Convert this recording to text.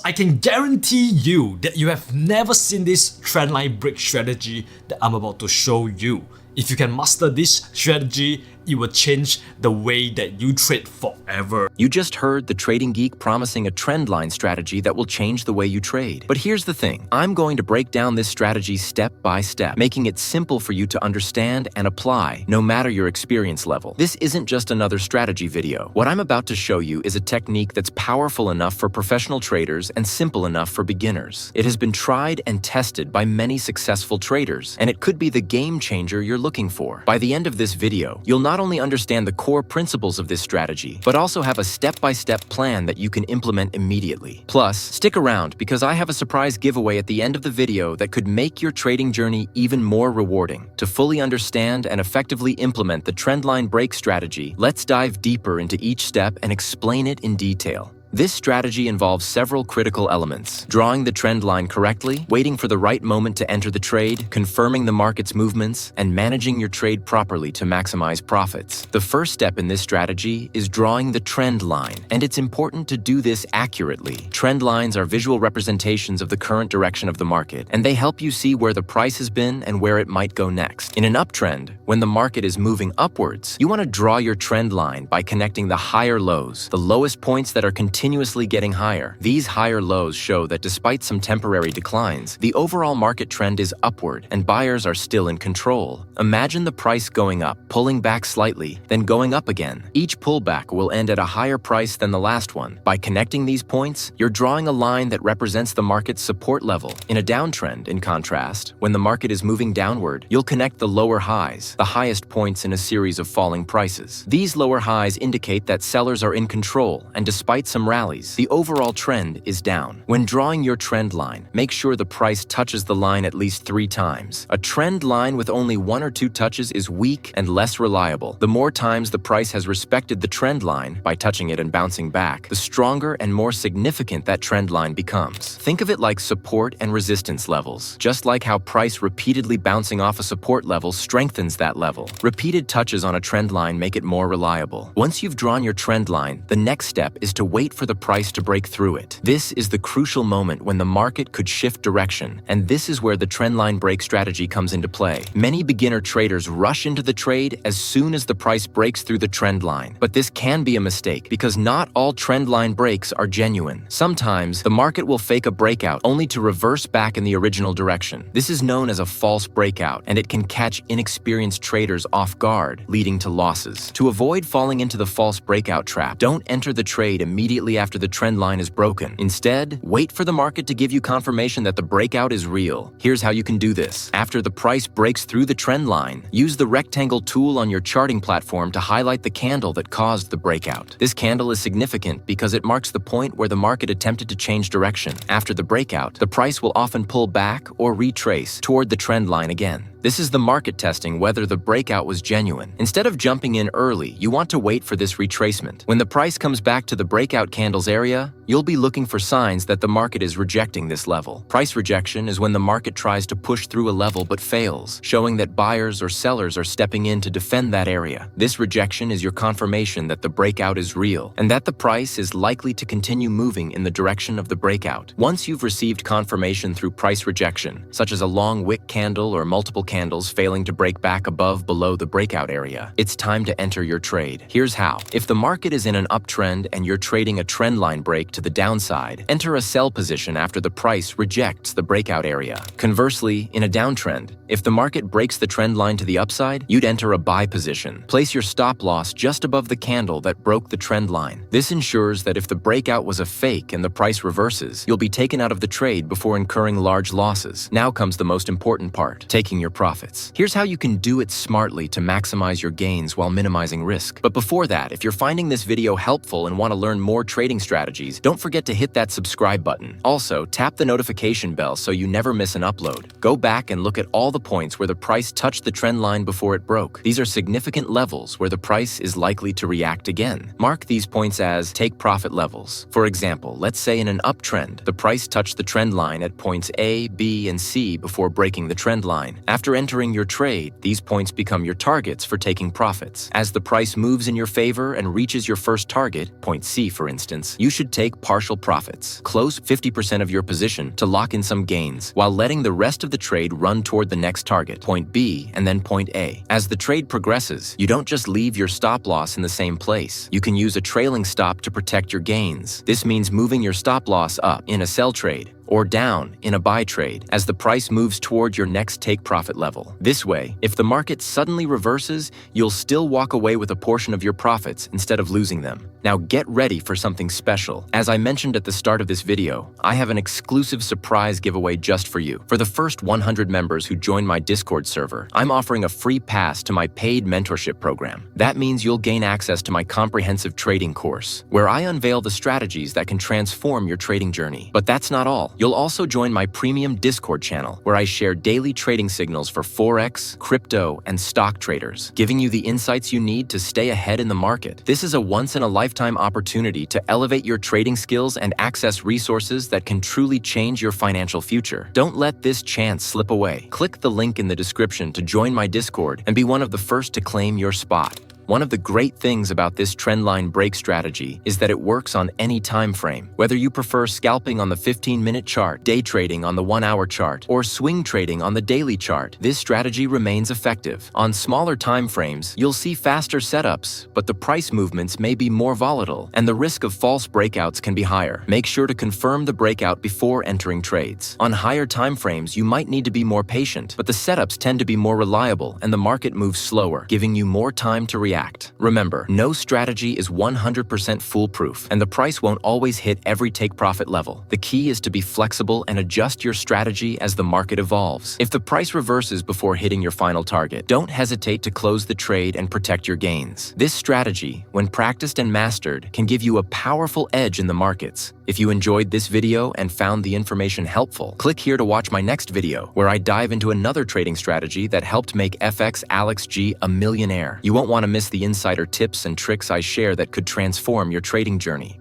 I can guarantee you that you have never seen this trendline break strategy that I'm about to show you. If you can master this strategy, it will change the way that you trade forever. You just heard the Trading Geek promising a trendline strategy that will change the way you trade. But here's the thing, I'm going to break down this strategy step by step, making it simple for you to understand and apply, no matter your experience level. This isn't just another strategy video. What I'm about to show you is a technique that's powerful enough for professional traders and simple enough for beginners. It has been tried and tested by many successful traders, and it could be the game changer you're looking for. By the end of this video, you'll not only understand the core principles of this strategy, but also have a step-by-step plan that you can implement immediately. Plus, stick around because I have a surprise giveaway at the end of the video that could make your trading journey even more rewarding. To fully understand and effectively implement the trendline break strategy, let's dive deeper into each step and explain it in detail. This strategy involves several critical elements: drawing the trend line correctly, waiting for the right moment to enter the trade, confirming the market's movements, and managing your trade properly to maximize profits. The first step in this strategy is drawing the trend line, and it's important to do this accurately. Trend lines are visual representations of the current direction of the market, and they help you see where the price has been and where it might go next. In an uptrend, when the market is moving upwards, you want to draw your trend line by connecting the higher lows, the lowest points that are continuously getting higher. These higher lows show that despite some temporary declines, the overall market trend is upward and buyers are still in control. Imagine the price going up, pulling back slightly, then going up again. Each pullback will end at a higher price than the last one. By connecting these points, you're drawing a line that represents the market's support level. In a downtrend, in contrast, when the market is moving downward, you'll connect the lower highs, the highest points in a series of falling prices. These lower highs indicate that sellers are in control, and despite some rallies, the overall trend is down. When drawing your trend line, make sure the price touches the line at least 3 times. A trend line with only 1 or 2 touches is weak and less reliable. The more times the price has respected the trend line by touching it and bouncing back, the stronger and more significant that trend line becomes. Think of it like support and resistance levels. Just like how price repeatedly bouncing off a support level strengthens that level, repeated touches on a trend line make it more reliable. Once you've drawn your trend line, the next step is to wait for the price to break through it. This is the crucial moment when the market could shift direction, and this is where the trendline break strategy comes into play. Many beginner traders rush into the trade as soon as the price breaks through the trend line, but this can be a mistake because not all trendline breaks are genuine. Sometimes, the market will fake a breakout only to reverse back in the original direction. This is known as a false breakout, and it can catch inexperienced traders off guard, leading to losses. To avoid falling into the false breakout trap, don't enter the trade immediately after the trend line is broken. Instead, wait for the market to give you confirmation that the breakout is real. Here's how you can do this. After the price breaks through the trend line, use the rectangle tool on your charting platform to highlight the candle that caused the breakout. This candle is significant because it marks the point where the market attempted to change direction. After the breakout, the price will often pull back or retrace toward the trend line again. This is the market testing whether the breakout was genuine. Instead of jumping in early, you want to wait for this retracement. When the price comes back to the breakout candle's area, you'll be looking for signs that the market is rejecting this level. Price rejection is when the market tries to push through a level but fails, showing that buyers or sellers are stepping in to defend that area. This rejection is your confirmation that the breakout is real and that the price is likely to continue moving in the direction of the breakout. Once you've received confirmation through price rejection, such as a long wick candle or multiple candles failing to break back below the breakout area, it's time to enter your trade. Here's how. If the market is in an uptrend and you're trading a trendline break to the downside, enter a sell position after the price rejects the breakout area. Conversely, in a downtrend, if the market breaks the trend line to the upside, you'd enter a buy position. Place your stop loss just above the candle that broke the trend line. This ensures that if the breakout was a fake and the price reverses, you'll be taken out of the trade before incurring large losses. Now comes the most important part, taking your profits. Here's how you can do it smartly to maximize your gains while minimizing risk. But before that, if you're finding this video helpful and want to learn more trading strategies, don't forget to hit that subscribe button. Also, tap the notification bell so you never miss an upload. Go back and look at all the points where the price touched the trend line before it broke. These are significant levels where the price is likely to react again. Mark these points as take profit levels. For example, let's say in an uptrend, the price touched the trend line at points A, B, and C before breaking the trend line. After entering your trade, these points become your targets for taking profits. As the price moves in your favor and reaches your first target, point C for instance, instance, you should take partial profits. Close 50% of your position to lock in some gains, while letting the rest of the trade run toward the next target, point B and then point A. As the trade progresses, you don't just leave your stop loss in the same place. You can use a trailing stop to protect your gains. This means moving your stop loss up in a sell trade or down in a buy trade as the price moves toward your next take profit level. This way, if the market suddenly reverses, you'll still walk away with a portion of your profits instead of losing them. Now get ready for something special. As I mentioned at the start of this video, I have an exclusive surprise giveaway just for you. For the first 100 members who join my Discord server, I'm offering a free pass to my paid mentorship program. That means you'll gain access to my comprehensive trading course, where I unveil the strategies that can transform your trading journey. But that's not all. You'll also join my premium Discord channel, where I share daily trading signals for forex, crypto, and stock traders, giving you the insights you need to stay ahead in the market. This is a once-in-a-lifetime opportunity to elevate your trading skills and access resources that can truly change your financial future. Don't let this chance slip away. Click the link in the description to join my Discord and be one of the first to claim your spot. One of the great things about this trendline break strategy is that it works on any time frame. Whether you prefer scalping on the 15-minute chart, day trading on the 1-hour chart, or swing trading on the daily chart, this strategy remains effective. On smaller time frames, you'll see faster setups, but the price movements may be more volatile, and the risk of false breakouts can be higher. Make sure to confirm the breakout before entering trades. On higher time frames, you might need to be more patient, but the setups tend to be more reliable and the market moves slower, giving you more time to react. Remember, no strategy is 100% foolproof, and the price won't always hit every take profit level. The key is to be flexible and adjust your strategy as the market evolves. If the price reverses before hitting your final target, don't hesitate to close the trade and protect your gains. This strategy, when practiced and mastered, can give you a powerful edge in the markets. If you enjoyed this video and found the information helpful, click here to watch my next video, where I dive into another trading strategy that helped make FX Alex G a millionaire. You won't want to miss the insider tips and tricks I share that could transform your trading journey.